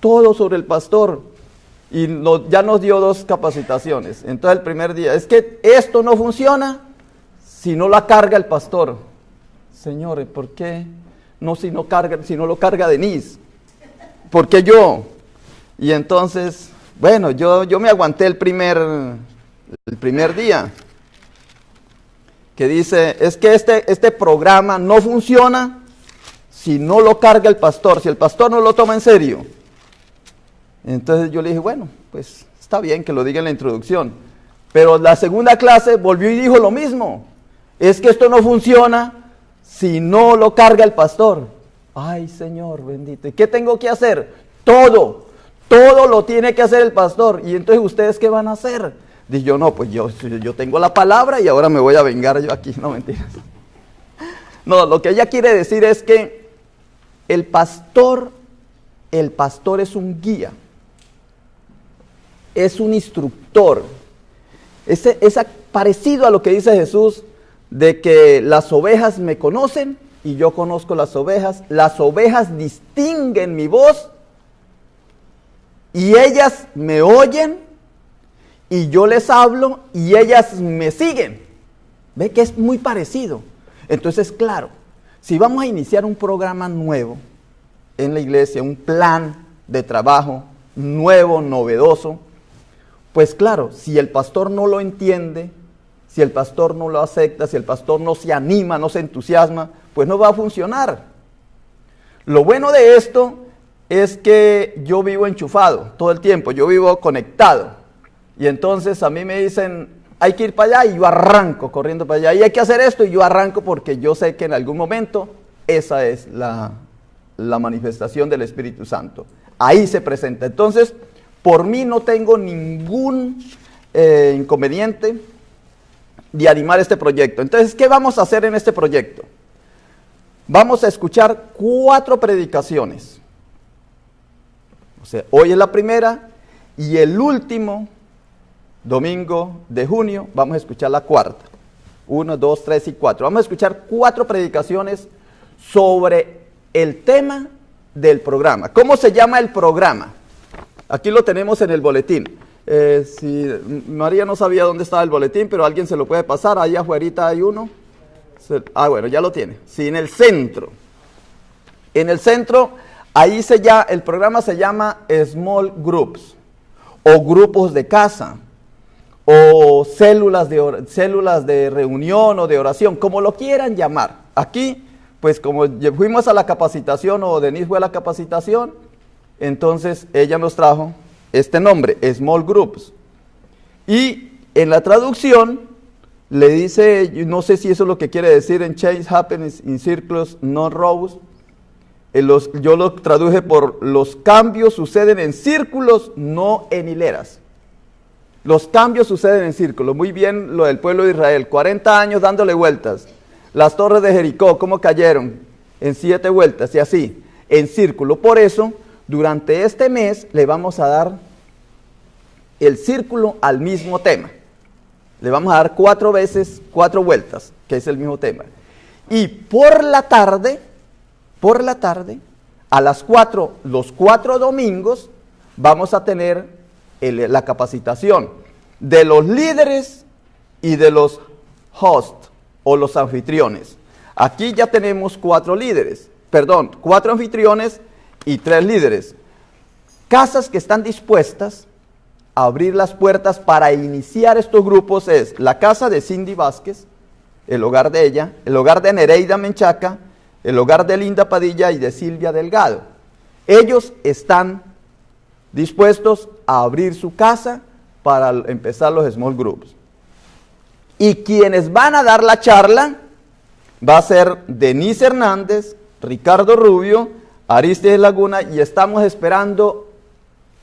todo sobre el pastor. Y ya nos dio 2 capacitaciones. Entonces el primer día, es que esto no funciona si no la carga el pastor. Señores, ¿por qué no si no lo carga Denise? ¿Por qué yo? Y entonces, bueno, yo me aguanté el primer día. Que dice, es que este programa no funciona si no lo carga el pastor, si el pastor no lo toma en serio. Entonces yo le dije, bueno, pues está bien que lo diga en la introducción. Pero la segunda clase volvió y dijo lo mismo. Es que esto no funciona si no lo carga el pastor. Ay, Señor bendito. ¿Y qué tengo que hacer? Todo lo tiene que hacer el pastor. Y entonces, ¿ustedes qué van a hacer? Dije yo, no, pues yo tengo la palabra y ahora me voy a vengar yo aquí. No, mentiras. No, lo que ella quiere decir es que el pastor es un guía. Es un instructor. Es parecido a lo que dice Jesús, de que las ovejas me conocen y yo conozco las ovejas distinguen mi voz y ellas me oyen y yo les hablo y ellas me siguen. ¿Ve que es muy parecido? Entonces, claro, si vamos a iniciar un programa nuevo en la iglesia, un plan de trabajo nuevo, novedoso, pues claro, si el pastor no lo entiende, si el pastor no lo acepta, si el pastor no se anima, no se entusiasma, pues no va a funcionar. Lo bueno de esto es que yo vivo enchufado todo el tiempo, yo vivo conectado. Y entonces a mí me dicen, hay que ir para allá y yo arranco corriendo para allá. Y hay que hacer esto y yo arranco porque yo sé que en algún momento esa es la manifestación del Espíritu Santo. Ahí se presenta. Entonces, por mí no tengo ningún inconveniente de animar este proyecto. Entonces, ¿qué vamos a hacer en este proyecto? Vamos a escuchar 4 predicaciones. O sea, hoy es la primera y el último domingo de junio vamos a escuchar la 4ª. 1, 2, 3 y 4. Vamos a escuchar 4 predicaciones sobre el tema del programa. ¿Cómo se llama el programa? Aquí lo tenemos en el boletín. Si María no sabía dónde estaba el boletín, pero alguien se lo puede pasar. Ahí afuera hay uno. Bueno, ya lo tiene. Sí, en el centro. En el centro, ahí el programa se llama Small Groups, o grupos de casa, o células de reunión o de oración, como lo quieran llamar. Aquí, pues como fuimos a la capacitación, o Denise fue a la capacitación, entonces ella nos trajo este nombre, Small Groups. Y en la traducción le dice, no sé si eso es lo que quiere decir, en Change Happens in Circles, not rows. Yo lo traduje por los cambios suceden en círculos, no en hileras. Los cambios suceden en círculos. Muy bien lo del pueblo de Israel, 40 años dándole vueltas. Las torres de Jericó, ¿cómo cayeron? En 7 vueltas y así, en círculo. Por eso, durante este mes le vamos a dar el círculo al mismo tema. Le vamos a dar 4 veces, 4 vueltas, que es el mismo tema. Y por la tarde, a las 4, los 4 domingos, vamos a tener la capacitación de los líderes y de los hosts o los anfitriones. Aquí ya tenemos 4 anfitriones y 3 líderes. Casas que están dispuestas a abrir las puertas para iniciar estos grupos es la casa de Cindy Vázquez, el hogar de ella, el hogar de Nereida Menchaca, el hogar de Linda Padilla y de Silvia Delgado. Ellos están dispuestos a abrir su casa para empezar los small groups. Y quienes van a dar la charla va a ser Denise Hernández, Ricardo Rubio, Aristides Laguna, y estamos esperando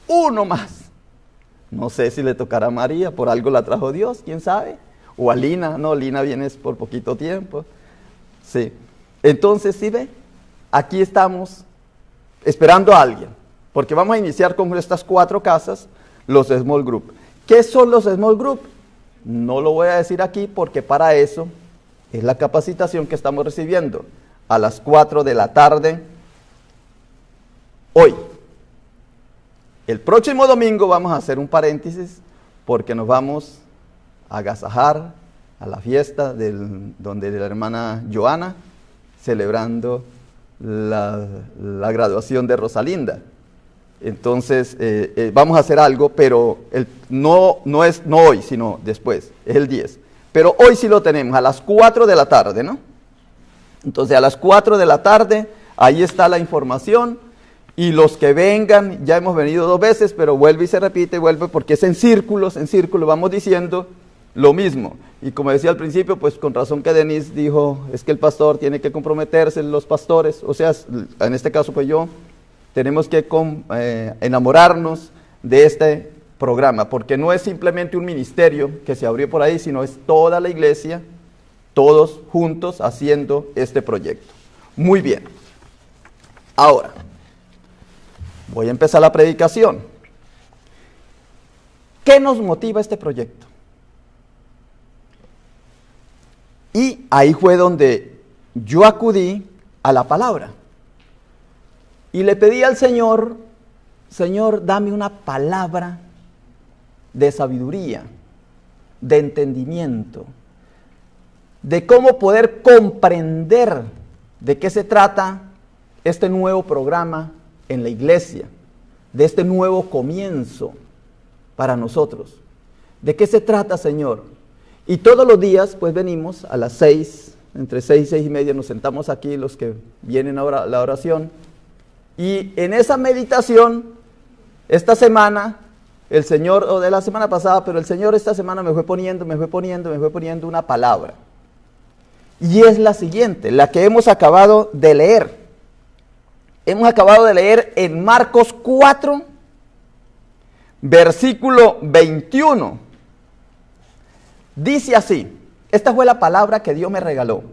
uno más. No sé si le tocará a María, por algo la trajo Dios, quién sabe. O a Lina, no, Lina viene por poquito tiempo. Sí. Entonces, ¿sí ve? Aquí estamos esperando a alguien, porque vamos a iniciar con estas 4 casas, los small group. ¿Qué son los small group? No lo voy a decir aquí, porque para eso es la capacitación que estamos recibiendo a las 4 de la tarde hoy. El próximo domingo vamos a hacer un paréntesis porque nos vamos a agasajar a la fiesta donde la hermana Joana, celebrando la graduación de Rosalinda. Entonces vamos a hacer algo, pero no hoy, sino después, es el 10. Pero hoy sí lo tenemos, a las 4 de la tarde, ¿no? Entonces a las 4 de la tarde, ahí está la información, y los que vengan, ya hemos venido 2 veces, pero vuelve y se repite, vuelve, porque es en círculos, vamos diciendo lo mismo. Y como decía al principio, pues con razón que Denise dijo, es que el pastor tiene que comprometerse, los pastores, o sea, en este caso pues yo, tenemos que enamorarnos de este programa, porque no es simplemente un ministerio que se abrió por ahí, sino es toda la iglesia, todos juntos haciendo este proyecto. Muy bien. Ahora, voy a empezar la predicación. ¿Qué nos motiva este proyecto? Y ahí fue donde yo acudí a la palabra. Y le pedí al Señor, Señor, dame una palabra de sabiduría, de entendimiento, de cómo poder comprender de qué se trata este nuevo programa en la iglesia, de este nuevo comienzo para nosotros. ¿De qué se trata, Señor? Y todos los días, pues venimos a las 6, entre 6 y 6 y media, nos sentamos aquí los que vienen ahora a la oración. Y en esa meditación, esta semana, el Señor, o de la semana pasada, pero el Señor esta semana me fue poniendo una palabra. Y es la siguiente, la que hemos acabado de leer. Hemos acabado de leer en Marcos 4, versículo 21. Dice así, esta fue la palabra que Dios me regaló,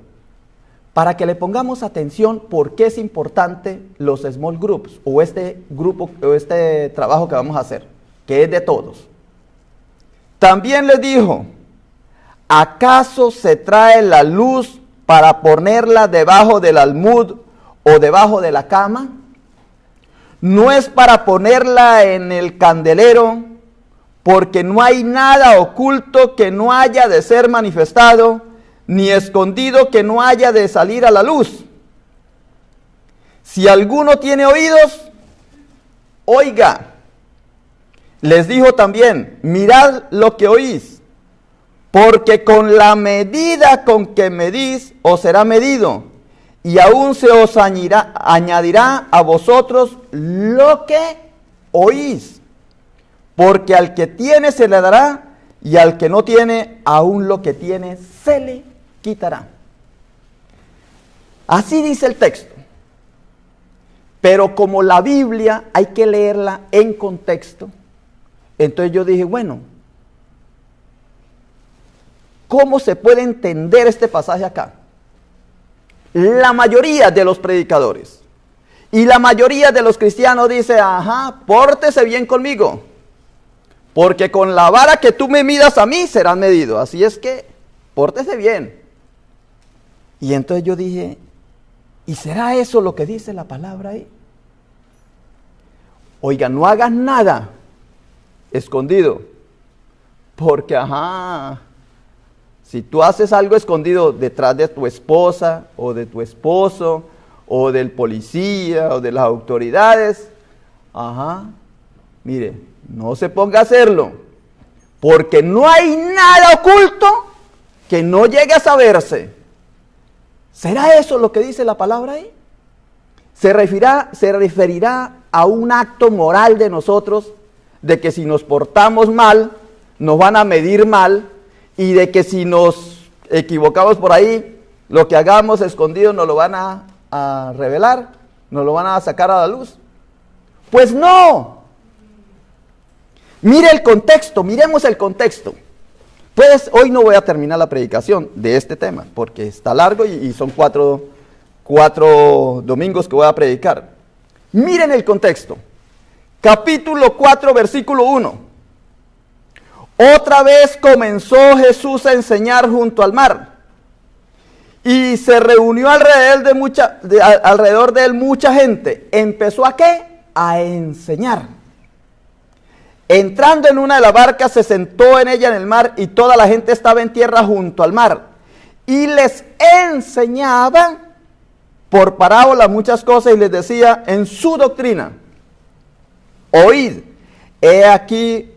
para que le pongamos atención por qué es importante los small groups, o este grupo, o este trabajo que vamos a hacer, que es de todos. También les dijo, ¿acaso se trae la luz para ponerla debajo del almud o debajo de la cama? ¿No es para ponerla en el candelero? Porque no hay nada oculto que no haya de ser manifestado, ni escondido que no haya de salir a la luz. Si alguno tiene oídos, oiga. Les dijo también, mirad lo que oís, porque con la medida con que medís os será medido, y aún se os añadirá a vosotros lo que oís. Porque al que tiene se le dará, y al que no tiene, aún lo que tiene se le quitará. Así dice el texto. Pero como la Biblia hay que leerla en contexto, entonces yo dije, bueno, ¿cómo se puede entender este pasaje acá? La mayoría de los predicadores y la mayoría de los cristianos dice, ajá, pórtese bien conmigo, porque con la vara que tú me midas a mí serán medidos. Así es que, pórtese bien. Y entonces yo dije, ¿y será eso lo que dice la palabra ahí? Oiga, no hagas nada escondido, porque si tú haces algo escondido detrás de tu esposa, o de tu esposo, o del policía, o de las autoridades, mire, no se ponga a hacerlo, porque no hay nada oculto que no llegue a saberse. ¿Será eso lo que dice la palabra ahí? Se referirá a un acto moral de nosotros, de que si nos portamos mal, nos van a medir mal, y de que si nos equivocamos por ahí, lo que hagamos escondido nos lo van a revelar, nos lo van a sacar a la luz. Pues no. Mire el contexto, miremos el contexto. Pues hoy no voy a terminar la predicación de este tema, porque está largo y son cuatro domingos que voy a predicar. Miren el contexto. Capítulo 4, versículo 1. Otra vez comenzó Jesús a enseñar junto al mar, y se reunió alrededor de él mucha gente. ¿Empezó a qué? A enseñar. Entrando en una de las barcas, se sentó en ella en el mar, y toda la gente estaba en tierra junto al mar. Y les enseñaba por parábola muchas cosas, y les decía en su doctrina: oíd, he aquí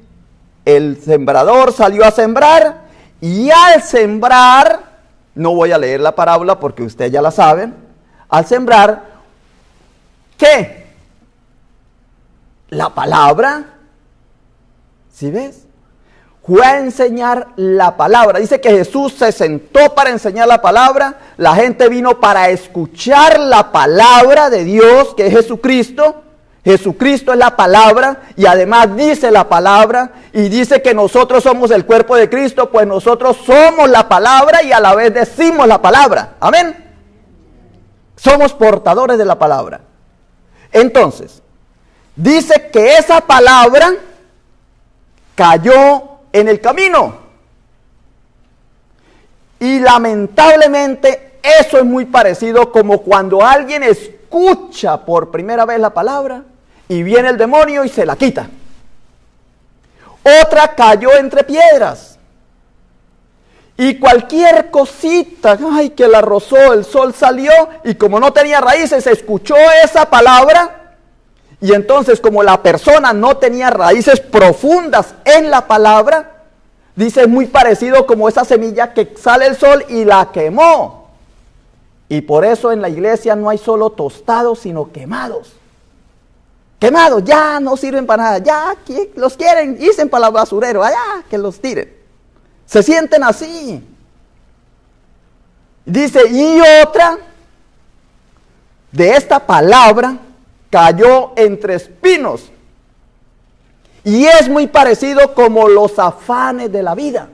el sembrador salió a sembrar, y al sembrar, no voy a leer la parábola porque ustedes ya la saben, al sembrar, ¿qué? La palabra. ¿Sí ves? Fue a enseñar la palabra. Dice que Jesús se sentó para enseñar la palabra. La gente vino para escuchar la palabra de Dios, que es Jesucristo. Jesucristo es la palabra, y además dice la palabra, y dice que nosotros somos el cuerpo de Cristo, pues nosotros somos la palabra y a la vez decimos la palabra. Amén. Somos portadores de la palabra. Entonces, dice que esa palabra cayó en el camino. Y lamentablemente eso es muy parecido como cuando alguien escucha por primera vez la palabra y viene el demonio y se la quita. Otra cayó entre piedras. Y cualquier cosita, ay, que la rozó, el sol salió, y como no tenía raíces, escuchó esa palabra. Y entonces, como la persona no tenía raíces profundas en la palabra, dice, es muy parecido como esa semilla que sale el sol y la quemó. Y por eso en la iglesia no hay solo tostados, sino quemados. Quemados, ya no sirven para nada, ya los quieren, dicen para el basurero, allá que los tiren. Se sienten así. Dice, y otra de esta palabra cayó entre espinos. Y es muy parecido como los afanes de la vida,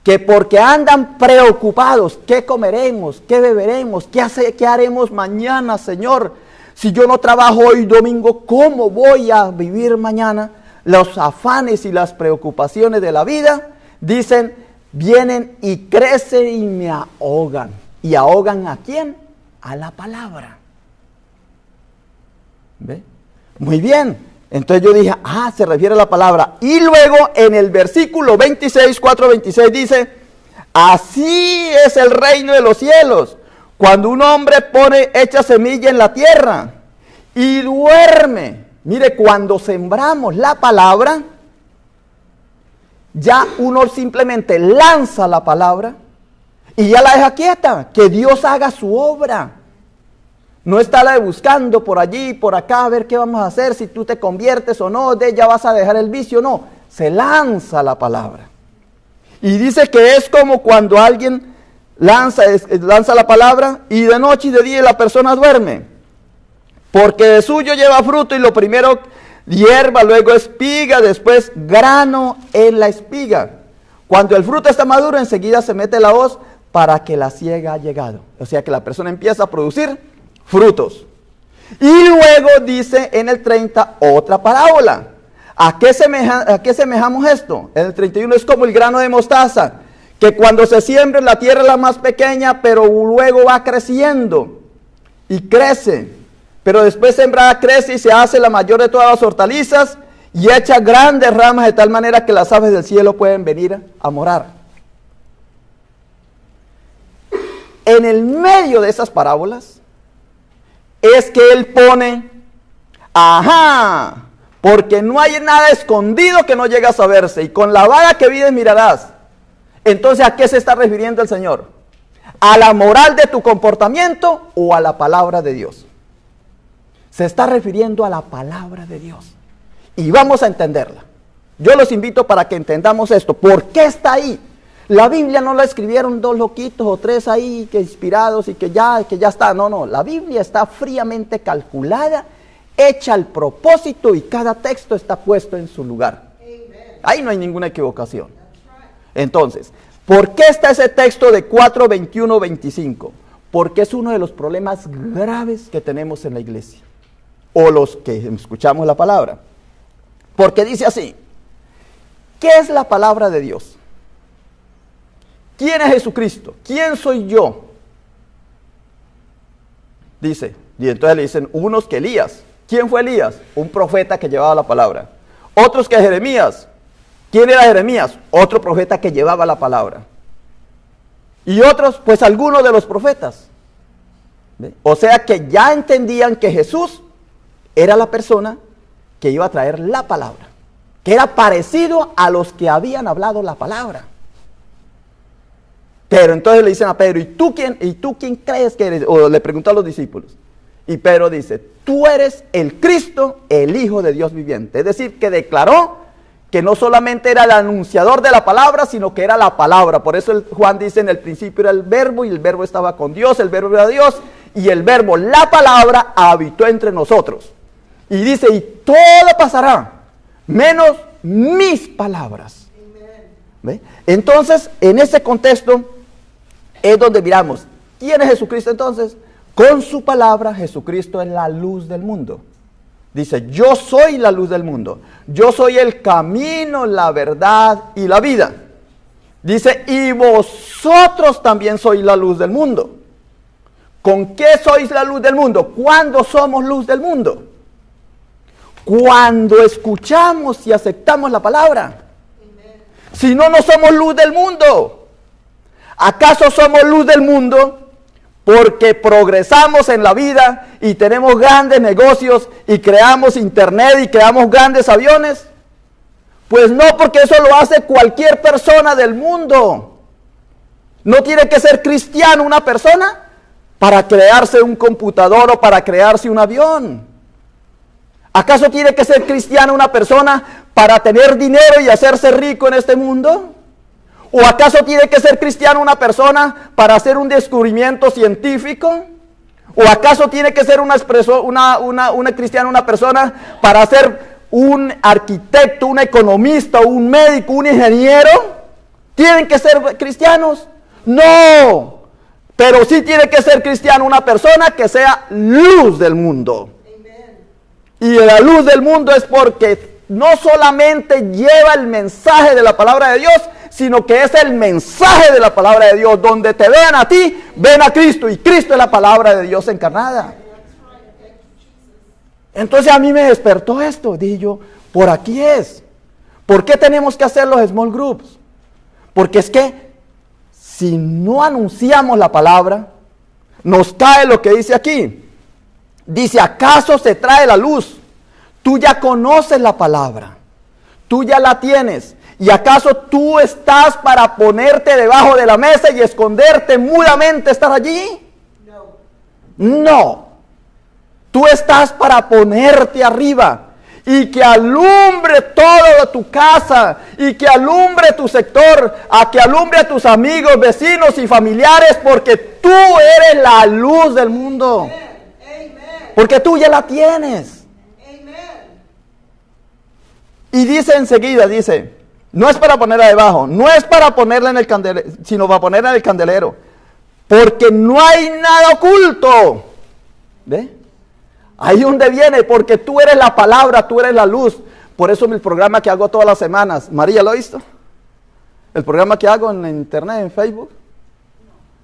que porque andan preocupados, ¿qué comeremos? ¿Qué beberemos? ¿Qué haremos mañana, Señor? Si yo no trabajo hoy domingo, ¿cómo voy a vivir mañana? Los afanes y las preocupaciones de la vida, dicen, vienen y crecen y me ahogan. ¿Y ahogan a quién? A la palabra. ¿Ve? Muy bien. Entonces yo dije, se refiere a la palabra. Y luego en el versículo 26, 4:26 dice, así es el reino de los cielos, cuando un hombre echa semilla en la tierra y duerme. Mire, cuando sembramos la palabra, ya uno simplemente lanza la palabra y ya la deja quieta, que Dios haga su obra. No está buscando por allí, por acá, a ver qué vamos a hacer, si tú te conviertes o no, ya vas a dejar el vicio, no. Se lanza la palabra. Y dice que es como cuando alguien lanza la palabra y de noche y de día la persona duerme. Porque de suyo lleva fruto y lo primero hierba, luego espiga, después grano en la espiga. Cuando el fruto está maduro, enseguida se mete la hoz para que la siega ha llegado. O sea que la persona empieza a producir frutos. Y luego dice en el 30 otra parábola. ¿A qué semejamos esto? En el 31 es como el grano de mostaza, que cuando se siembra en la tierra es la más pequeña, pero luego va creciendo y crece. Pero después sembrada crece y se hace la mayor de todas las hortalizas y echa grandes ramas de tal manera que las aves del cielo pueden venir a morar. En el medio de esas parábolas es que él pone, porque no hay nada escondido que no llegue a saberse, y con la vara que vides mirarás. Entonces, ¿a qué se está refiriendo el Señor? ¿A la moral de tu comportamiento o a la palabra de Dios? Se está refiriendo a la palabra de Dios. Y vamos a entenderla. Yo los invito para que entendamos esto. ¿Por qué está ahí? La Biblia no la escribieron dos loquitos o tres ahí que inspirados y que ya está. No. La Biblia está fríamente calculada, hecha al propósito, y cada texto está puesto en su lugar. Ahí no hay ninguna equivocación. Entonces, ¿por qué está ese texto de 4:21-25? Porque es uno de los problemas graves que tenemos en la iglesia, o los que escuchamos la palabra. Porque dice así: ¿qué es la palabra de Dios? ¿Quién es Jesucristo? ¿Quién soy yo? Dice, y entonces le dicen unos que Elías. ¿Quién fue Elías? Un profeta que llevaba la palabra. otros que Jeremías. ¿Quién era Jeremías? Otro profeta que llevaba la palabra. Y otros, pues algunos de los profetas. ¿Ve? O sea que ya entendían que Jesús era la persona que iba a traer la palabra, que era parecido a los que habían hablado la palabra. Pero entonces le dicen a Pedro, ¿y tú quién crees que eres? O le preguntó a los discípulos. Y Pedro dice, tú eres el Cristo, el Hijo de Dios viviente. Es decir, que declaró que no solamente era el anunciador de la palabra, sino que era la palabra. Por eso Juan dice, en el principio era el verbo, y el verbo estaba con Dios, el verbo era Dios, y el verbo, la palabra, habitó entre nosotros. Y dice, y todo pasará, menos mis palabras. ¿Ve? Entonces, en ese contexto, es donde miramos, ¿quién es Jesucristo entonces? Con su palabra, Jesucristo es la luz del mundo. Dice, yo soy la luz del mundo. Yo soy el camino, la verdad y la vida. Dice, y vosotros también sois la luz del mundo. ¿Con qué sois la luz del mundo? ¿Cuándo somos luz del mundo? Cuando escuchamos y aceptamos la palabra. Si no, no somos luz del mundo. ¿Acaso somos luz del mundo porque progresamos en la vida y tenemos grandes negocios y creamos internet y creamos grandes aviones? Pues no, porque eso lo hace cualquier persona del mundo. No tiene que ser cristiano una persona para crearse un computador o para crearse un avión. ¿Acaso tiene que ser cristiano una persona para tener dinero y hacerse rico en este mundo? ¿O acaso tiene que ser cristiano una persona para hacer un descubrimiento científico? ¿O acaso tiene que ser una cristiana una persona para ser un arquitecto, un economista, un médico, un ingeniero? ¿Tienen que ser cristianos? No, pero sí tiene que ser cristiano una persona que sea luz del mundo. Y la luz del mundo es porque no solamente lleva el mensaje de la palabra de Dios, sino que es el mensaje de la palabra de Dios. Donde te vean a ti, ven a Cristo, y Cristo es la palabra de Dios encarnada. Entonces a mí me despertó esto, dije yo, por aquí es. ¿Por qué tenemos que hacer los small groups? Porque es que si no anunciamos la palabra, nos cae lo que dice aquí. Dice, ¿acaso se trae la luz? Tú ya conoces la palabra, tú ya la tienes. ¿Y acaso tú estás para ponerte debajo de la mesa y esconderte mudamente, estar allí? No. Tú estás para ponerte arriba y que alumbre toda tu casa y que alumbre tu sector, a que alumbre a tus amigos, vecinos y familiares, porque tú eres la luz del mundo. Porque tú ya la tienes. Y dice enseguida, dice, no es para ponerla debajo, no es para ponerla en el candelero, sino para ponerla en el candelero, porque no hay nada oculto. ¿Ve? Ahí donde viene, porque tú eres la palabra, tú eres la luz. Por eso el programa que hago todas las semanas, María, ¿lo ha visto? El programa que hago en internet, en Facebook.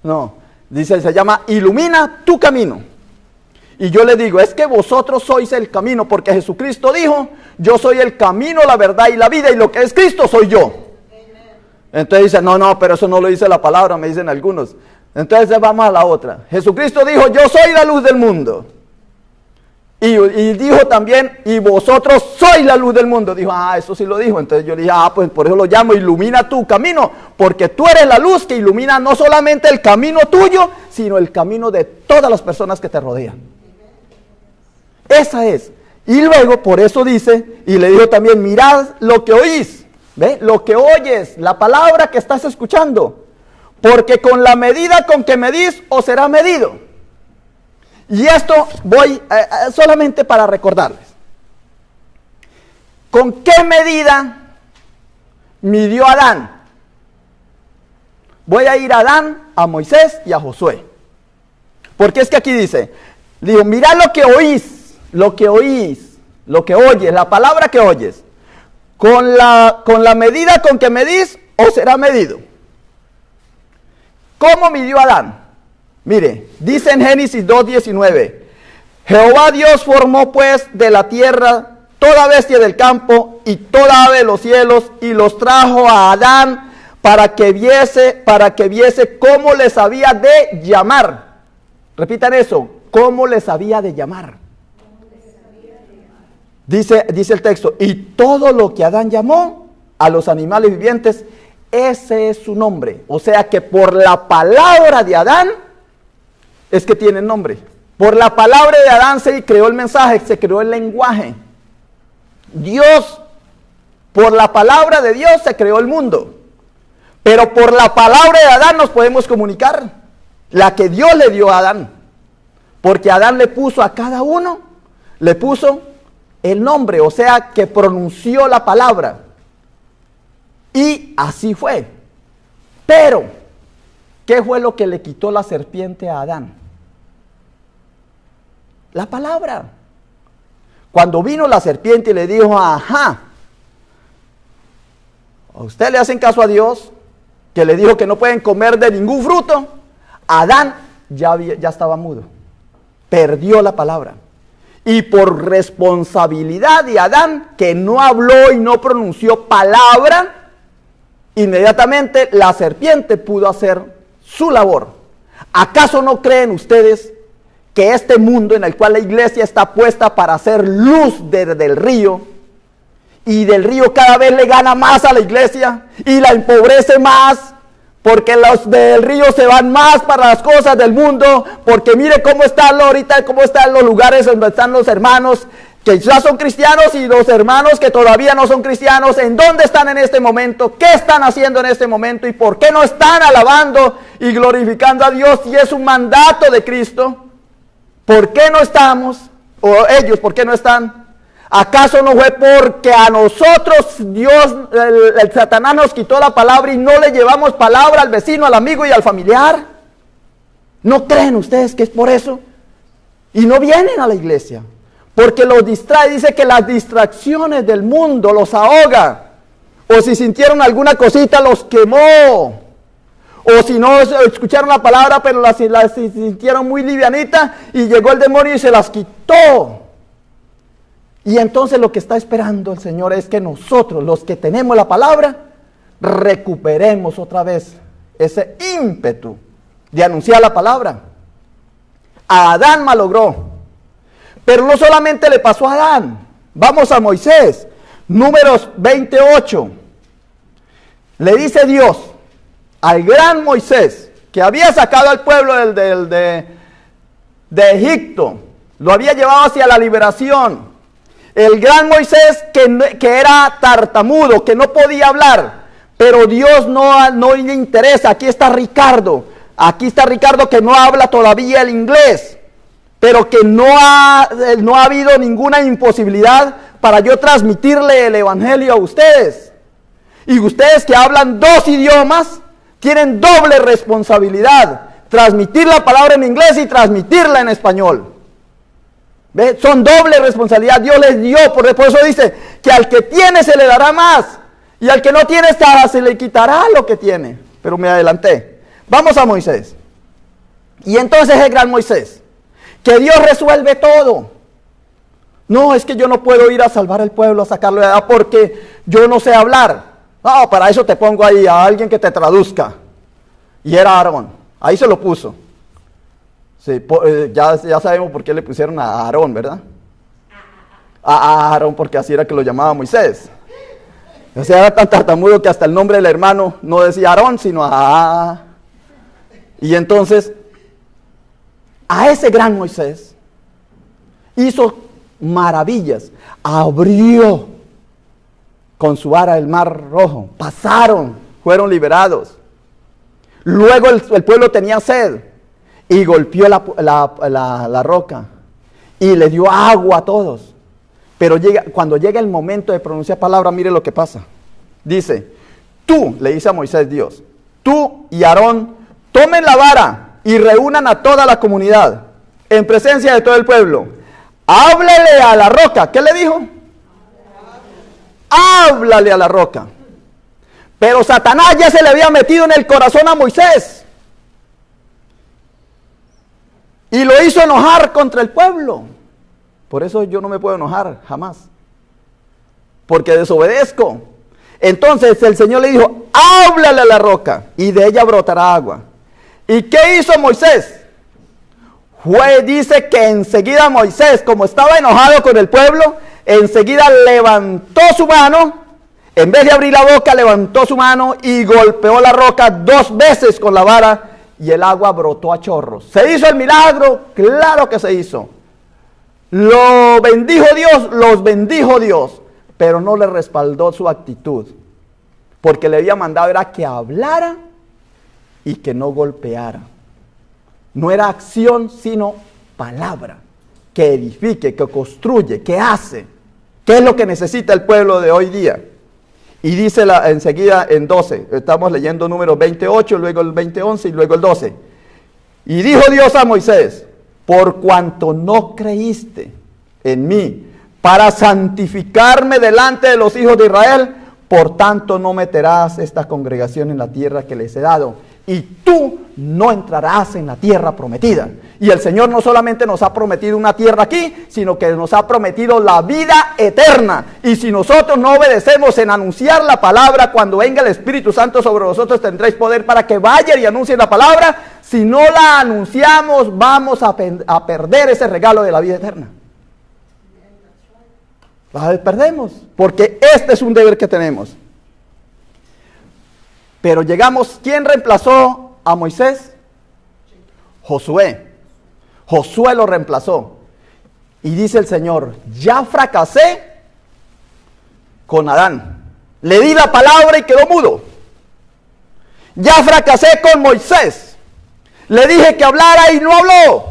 No, dice, se llama Ilumina tu camino. Y yo le digo, es que vosotros sois el camino, porque Jesucristo dijo, yo soy el camino, la verdad y la vida, y lo que es Cristo soy yo. Entonces dice, no, pero eso no lo dice la palabra, me dicen algunos. Entonces vamos a la otra. Jesucristo dijo, yo soy la luz del mundo. Y dijo también, y vosotros sois la luz del mundo. Dijo, eso sí lo dijo. Entonces yo le dije, pues por eso lo llamo ilumina tu camino, porque tú eres la luz que ilumina no solamente el camino tuyo, sino el camino de todas las personas que te rodean. Esa es. Y luego por eso dice, y le dijo también, mirad lo que oís, ¿ve? Lo que oyes, la palabra que estás escuchando, porque con la medida con que medís os será medido. Y esto voy solamente para recordarles. ¿Con qué medida midió Adán? Voy a ir a Adán, a Moisés y a Josué. Porque es que aquí dice, digo, mirad lo que oís. Lo que oís, lo que oyes, la palabra que oyes, con la medida con que medís, os será medido. ¿Cómo midió Adán? Mire, dice en Génesis 2:19, Jehová Dios formó pues de la tierra toda bestia del campo y toda ave de los cielos, y los trajo a Adán para que viese cómo les había de llamar. Repitan eso, cómo les había de llamar. Dice el texto, y todo lo que Adán llamó a los animales vivientes, ese es su nombre. O sea que por la palabra de Adán es que tienen nombre. Por la palabra de Adán se creó el mensaje, se creó el lenguaje. Dios, por la palabra de Dios se creó el mundo. Pero por la palabra de Adán nos podemos comunicar. La que Dios le dio a Adán. Porque Adán le puso a cada uno, le puso el nombre, o sea que pronunció la palabra. Y así fue. Pero, ¿qué fue lo que le quitó la serpiente a Adán? La palabra. Cuando vino la serpiente y le dijo, ajá, ¿a usted le hacen caso a Dios? Que le dijo que no pueden comer de ningún fruto. Adán ya estaba mudo. Perdió la palabra. Y por responsabilidad de Adán, que no habló y no pronunció palabra, inmediatamente la serpiente pudo hacer su labor. ¿Acaso no creen ustedes que este mundo en el cual la iglesia está puesta para hacer luz del río, y del río cada vez le gana más a la iglesia y la empobrece más? Porque los del río se van más para las cosas del mundo, porque mire cómo están ahorita, cómo están los lugares donde están los hermanos que ya son cristianos y los hermanos que todavía no son cristianos. ¿En dónde están en este momento? ¿Qué están haciendo en este momento? ¿Y por qué no están alabando y glorificando a Dios si es un mandato de Cristo? ¿Por qué no estamos? O ellos, ¿por qué no están? ¿Acaso no fue porque a nosotros Dios, el Satanás nos quitó la palabra y no le llevamos palabra al vecino, al amigo y al familiar? ¿No creen ustedes que es por eso? Y no vienen a la iglesia, porque los distrae. Dice que las distracciones del mundo los ahoga. O si sintieron alguna cosita los quemó. O si no escucharon la palabra pero las sintieron muy livianita y llegó el demonio y se las quitó. Y entonces lo que está esperando el Señor es que nosotros, los que tenemos la palabra, recuperemos otra vez ese ímpetu de anunciar la palabra. A Adán malogró. Pero no solamente le pasó a Adán. Vamos a Moisés. Números 28. Le dice Dios al gran Moisés, que había sacado al pueblo de Egipto, lo había llevado hacia la liberación. El gran Moisés que era tartamudo, que no podía hablar, pero Dios no le interesa. Aquí está Ricardo que no habla todavía el inglés, pero que no ha habido ninguna imposibilidad para yo transmitirle el evangelio a ustedes. Y ustedes que hablan dos idiomas, tienen doble responsabilidad: transmitir la palabra en inglés y transmitirla en español. ¿Ve? Son doble responsabilidad. Dios les dio, por eso dice que al que tiene se le dará más, y al que no tiene se le quitará lo que tiene. Pero me adelanté. Vamos a Moisés. Y entonces el gran Moisés, que Dios resuelve todo. No, es que yo no puedo ir a salvar al pueblo, a sacarlo de allá porque yo no sé hablar. No, para eso te pongo ahí a alguien que te traduzca. Y era Aarón. Ahí se lo puso. Sí, ya sabemos por qué le pusieron a Aarón, ¿verdad? A Aarón, porque así era que lo llamaba Moisés. O sea, era tan tartamudo que hasta el nombre del hermano no decía Aarón, sino a... Y entonces, a ese gran Moisés hizo maravillas. Abrió con su vara el mar rojo. Pasaron, fueron liberados. Luego el pueblo tenía sed. Y golpeó la roca y le dio agua a todos. Pero cuando llega el momento de pronunciar palabra, mire lo que pasa. Dice, tú, le dice a Moisés Dios, tú y Aarón tomen la vara y reúnan a toda la comunidad en presencia de todo el pueblo. Háblale a la roca. ¿Qué le dijo? Háblale a la roca. Pero Satanás ya se le había metido en el corazón a Moisés. Y lo hizo enojar contra el pueblo. Por eso yo no me puedo enojar, jamás. porque desobedezco. Entonces el Señor le dijo, háblale a la roca y de ella brotará agua. ¿Y qué hizo Moisés? Dice que enseguida Moisés, como estaba enojado con el pueblo, enseguida levantó su mano, en vez de abrir la boca, levantó su mano y golpeó la roca 2 veces con la vara y el agua brotó a chorros. ¿Se hizo el milagro? Claro que se hizo. Lo bendijo Dios, los bendijo Dios, pero no le respaldó su actitud, porque le había mandado era que hablara y que no golpeara. No era acción, sino palabra, que edifique, que construye, que hace. ¿Qué es lo que necesita el pueblo de hoy día? Y dice enseguida en 12, estamos leyendo números 28, luego el 20:11 y luego el 12. Y dijo Dios a Moisés, por cuanto no creíste en mí, para santificarme delante de los hijos de Israel, por tanto no meterás esta congregación en la tierra que les he dado. Y tú no entrarás en la tierra prometida. Y el Señor no solamente nos ha prometido una tierra aquí, sino que nos ha prometido la vida eterna. Y si nosotros no obedecemos en anunciar la palabra, cuando venga el Espíritu Santo sobre vosotros tendréis poder para que vayan y anuncien la palabra. Si no la anunciamos, vamos a perder ese regalo de la vida eterna. La perdemos, porque este es un deber que tenemos. Pero llegamos, ¿quién reemplazó a Moisés? Josué. Josué lo reemplazó. Y dice el Señor, ya fracasé con Adán. Le di la palabra y quedó mudo. Ya fracasé con Moisés. Le dije que hablara y no habló.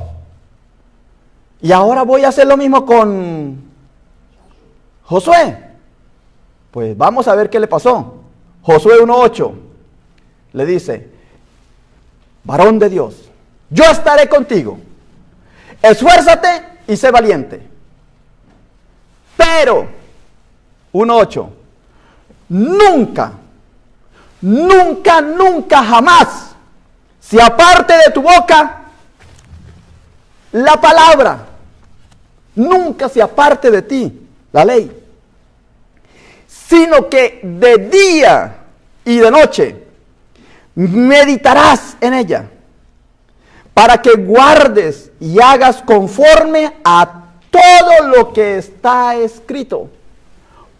Y ahora voy a hacer lo mismo con Josué. Pues vamos a ver qué le pasó. Josué 1:8. Le dice, varón de Dios, yo estaré contigo, esfuérzate y sé valiente. Pero, 1:8, nunca, jamás se aparte de tu boca la palabra, nunca se aparte de ti la ley, sino que de día y de noche meditarás en ella, para que guardes y hagas conforme a todo lo que está escrito,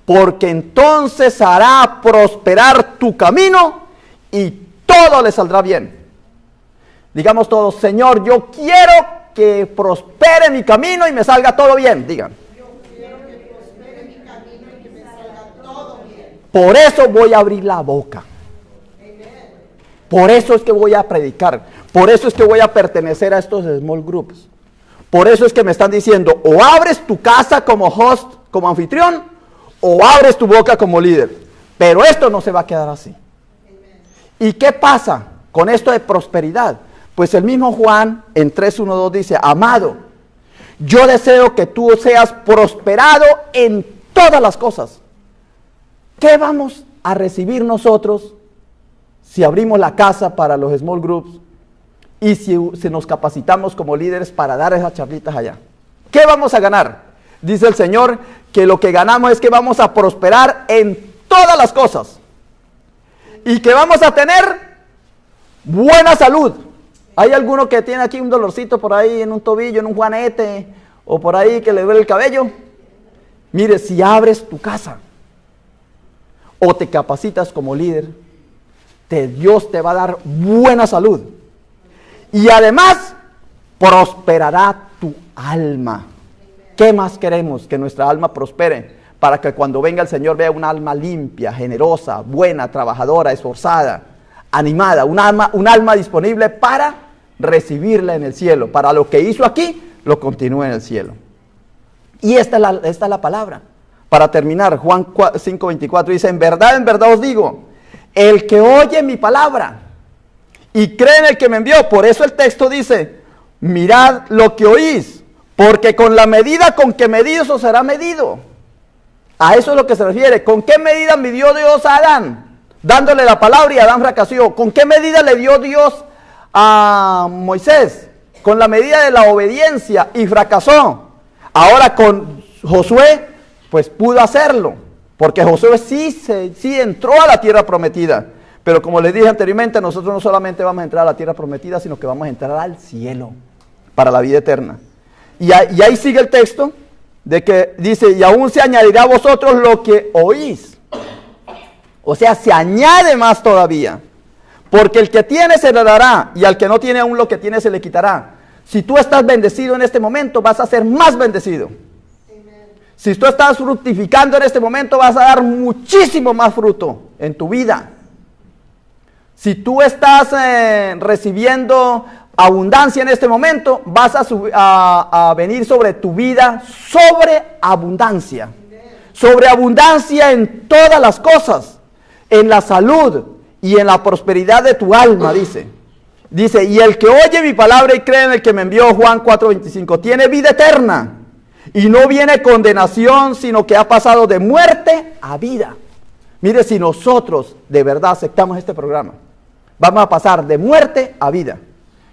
porque entonces hará prosperar tu camino y todo le saldrá bien. Digamos todos, Señor, yo quiero que prospere mi camino y me salga todo bien. Digan. Yo quiero que prospere mi camino y que me salga todo bien. Por eso voy a abrir la boca. Por eso es que voy a predicar, por eso es que voy a pertenecer a estos small groups. Por eso es que me están diciendo, o abres tu casa como host, como anfitrión, o abres tu boca como líder. Pero esto no se va a quedar así. ¿Y qué pasa con esto de prosperidad? Pues el mismo Juan en 3:1-2 dice, amado, yo deseo que tú seas prosperado en todas las cosas. ¿Qué vamos a recibir nosotros si abrimos la casa para los small groups y si nos capacitamos como líderes para dar esas charlitas allá? ¿Qué vamos a ganar? Dice el Señor que lo que ganamos es que vamos a prosperar en todas las cosas y que vamos a tener buena salud. ¿Hay alguno que tiene aquí un dolorcito por ahí en un tobillo, en un juanete o por ahí que le duele el cabello? Mire, si abres tu casa o te capacitas como líder, Dios te va a dar buena salud. Y además, prosperará tu alma. ¿Qué más queremos? Que nuestra alma prospere, para que cuando venga el Señor vea un alma limpia, generosa, buena, trabajadora, esforzada, animada, un alma disponible para recibirla en el cielo. Para lo que hizo aquí, lo continúe en el cielo. Y esta es la palabra. Para terminar, Juan 5:24 dice, en verdad os digo, el que oye mi palabra y cree en el que me envió. Por eso el texto dice, mirad lo que oís, porque con la medida con que medís os será medido. A eso es lo que se refiere. ¿Con qué medida midió Dios a Adán? Dándole la palabra y Adán fracasó. ¿Con qué medida le dio Dios a Moisés? Con la medida de la obediencia y fracasó. Ahora con Josué, pues pudo hacerlo. Porque Josué sí entró a la tierra prometida. Pero como les dije anteriormente, nosotros no solamente vamos a entrar a la tierra prometida, sino que vamos a entrar al cielo para la vida eterna. Y ahí sigue el texto de que dice, y aún se añadirá a vosotros lo que oís. O sea, se añade más todavía. Porque el que tiene se le dará, y al que no tiene aún lo que tiene se le quitará. Si tú estás bendecido en este momento, vas a ser más bendecido. Si tú estás fructificando en este momento, vas a dar muchísimo más fruto en tu vida. Si tú estás recibiendo abundancia en este momento, vas a venir sobre tu vida sobreabundancia. Sobreabundancia en todas las cosas, en la salud y en la prosperidad de tu alma, dice. Dice, y el que oye mi palabra y cree en el que me envió, Juan 4:25, tiene vida eterna. Y no viene condenación, sino que ha pasado de muerte a vida. Mire, si nosotros de verdad aceptamos este programa, vamos a pasar de muerte a vida.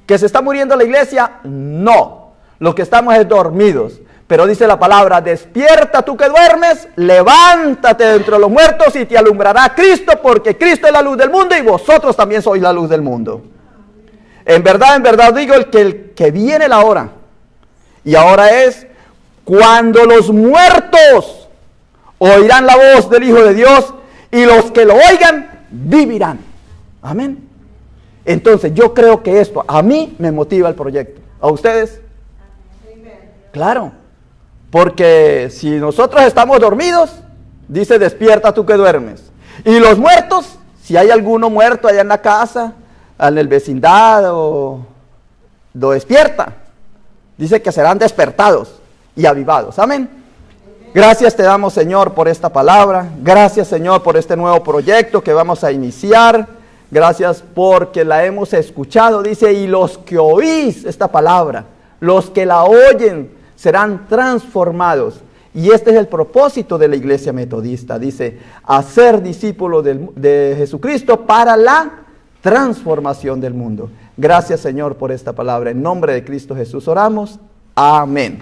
¿Que se está muriendo la iglesia? No. Lo que estamos es dormidos. Pero dice la palabra, despierta tú que duermes, levántate de entre los muertos y te alumbrará Cristo, porque Cristo es la luz del mundo y vosotros también sois la luz del mundo. En verdad digo el que viene la hora. Y ahora es cuando los muertos oirán la voz del Hijo de Dios y los que lo oigan vivirán. Amén. Entonces yo creo que esto a mí me motiva el proyecto. ¿A ustedes? Claro. Porque si nosotros estamos dormidos, dice despierta tú que duermes. Y los muertos, si hay alguno muerto allá en la casa, en el vecindad, lo despierta. Dice que serán despertados y avivados. Amén. Gracias te damos, Señor, por esta palabra. Gracias, Señor, por este nuevo proyecto que vamos a iniciar. Gracias porque la hemos escuchado. Dice, y los que oís esta palabra, los que la oyen, serán transformados. Y este es el propósito de la iglesia metodista. Dice, hacer discípulos de Jesucristo para la transformación del mundo. Gracias, Señor, por esta palabra. En nombre de Cristo Jesús oramos. Amén.